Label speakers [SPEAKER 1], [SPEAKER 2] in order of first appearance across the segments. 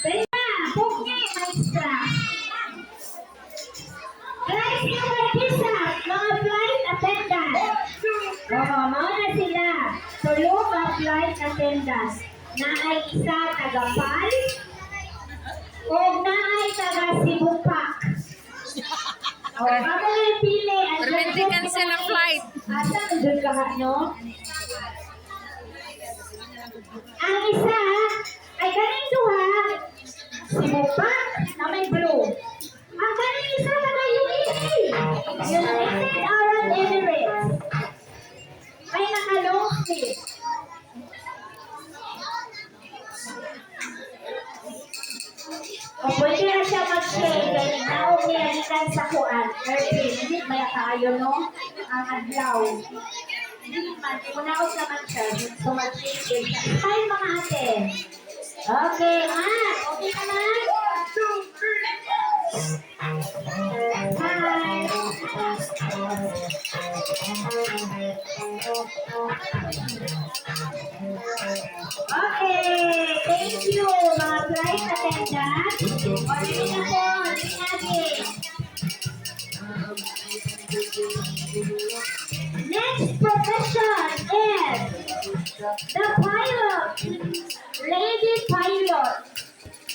[SPEAKER 1] Prima, pukni, maestra. Flight supervisor, mga flight attendant. Mga sila. Tulo ka flight attendant. Na ay isa taga-PAL o na ay taga-Sibupak. Ako yung pili.
[SPEAKER 2] Permitting cancel ang flight.
[SPEAKER 1] Asa nandun ka no? Ang isa ay kaning duha, Sibupak na may blue. Ang kaning isa taga UAE, United Arab Emirates. May nakalong seat. O pwede na siya mag-share kaya naong niyalikan sa kuan. Airplane, hindi maya tayo no? Ang adlaw. Hindi man, munaot naman siya. So mag-share siya. Hi mga ate. Okay, Matt. Okay ka na? Okay, thank you mga flight attendant. Order na po, lagi. Next profession is the pilot. Lady pilot.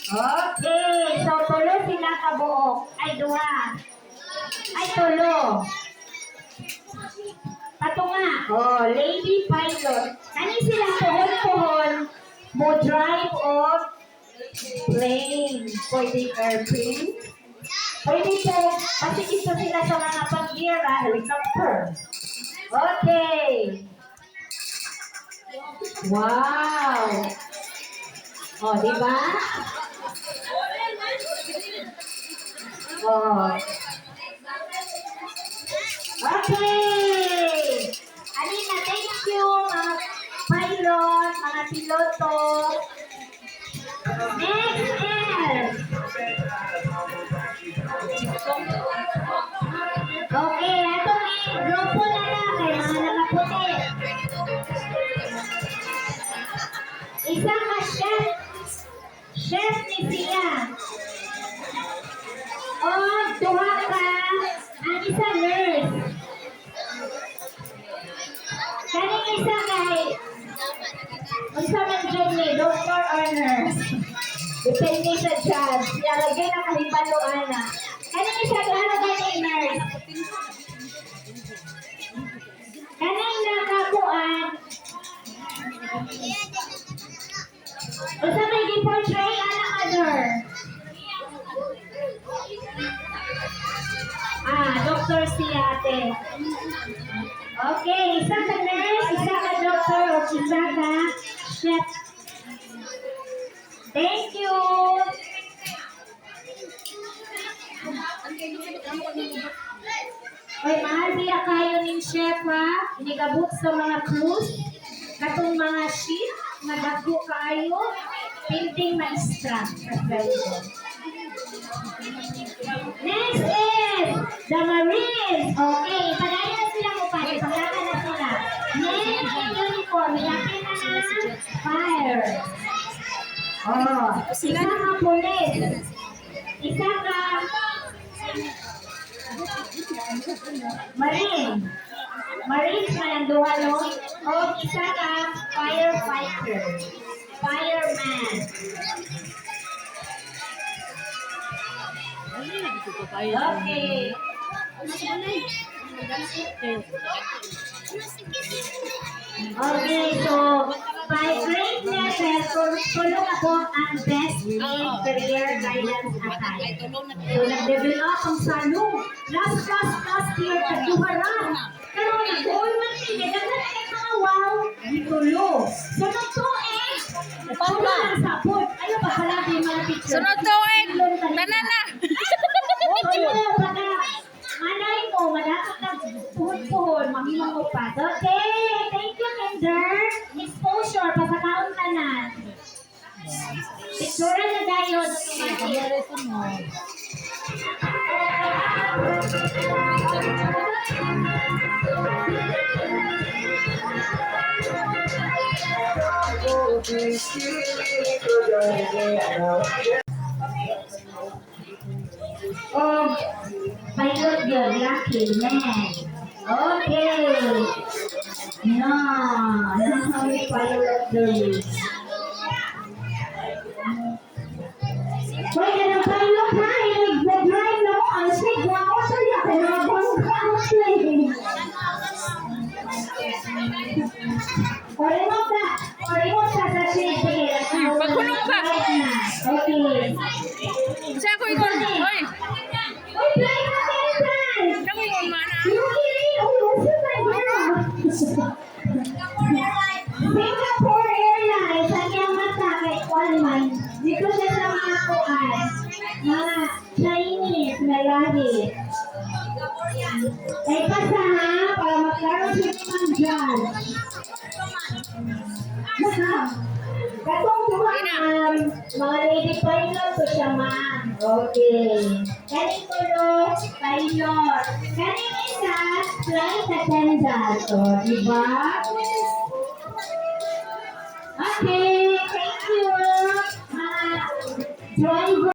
[SPEAKER 1] Okay, so tulo sila kabuok. Ay, duha. Ay, tulo. Pato nga. Oh, lady pilot. Kani sila puhon-puhon mo drive of plane. Pwede airplane. Pwede po, kasi isa sila sa mga pag-gira, helicopter. Okay. Wow. Oh, di ba? Oh. Okay. Alina, thank you, mga pilot, mga piloto. Next is... Okay, atong grupo na lang, kaya mga nakaputi. Isa ka chef. Chef ni siya. O, duha ka, ang isa nurse. Kaning isa kay, unsa man dyan ni, doctor or nurse. Depende sa job. Lagay na kahibaloan na. Kaning isa gaano ganing nurse. Kaning nakakuan. Unsa may gi-portray ana mother? Doctor si ate. Okay, isa ka nurse, isa ka doctor, o isa ka chef. Thank you. Oy, mahal biya kayo ning chef ha. Inigabot sa mga cruise. Katong mga sheet, nagagpo kayo. Painting maestra. Next is the Marines. Okay, pagaya na sila mo pa. Pagaya na sila. Next in uniform. Yakin na na. Fire. Oh, isa ka police. Isa ka Marine. Marines man ang duha, no? O isa ka firefighter. Fireman. Okay. Okay, so by grade level, tulong ako ang best in career guidance atay. So nag-develop ang salong. Last year, tagduharan. Pero nag-all man sila, nagdagan ay mga wow, tulo. So nag-tuig, tulo lang sapot. Ayaw ba halabi yung mga picture?
[SPEAKER 2] Sunod tuig, tanan na.
[SPEAKER 1] Oo, baka manay mo, madapat na puhon-puhon, mamimang mo pa. Okay, thank you, Kinder. Exposure, pasakaon ka na. Picture na tayo. Okay. Oh, pilot yun, lucky man. Okay. No, nakakawin pilot doon. Hoy, ganang pilot ha, nag-drive na mo, ang sig na ako sa'yo, kinabang ka ang plane. Orimot ka sa shade, sige.
[SPEAKER 2] Pagkulong ka.
[SPEAKER 1] Okay.
[SPEAKER 2] Siya ko ikon. Hoy,
[SPEAKER 1] Uy, fly na kayo, fly!
[SPEAKER 2] kami ikon mana.
[SPEAKER 1] Yung kiri, umuso na yun. Singapore Airlines, ang iyang mata kay Kwalman. Dito siya sa mga kuan. Mga Chinese na lahi. Ay pasa ha, para magkaroon siya ng dyan. Katong tuwa, mga lady pilot ko siya, ma'am. Okay. Kaning tulo, pilot. Kaning isa, flight attendant. O, diba?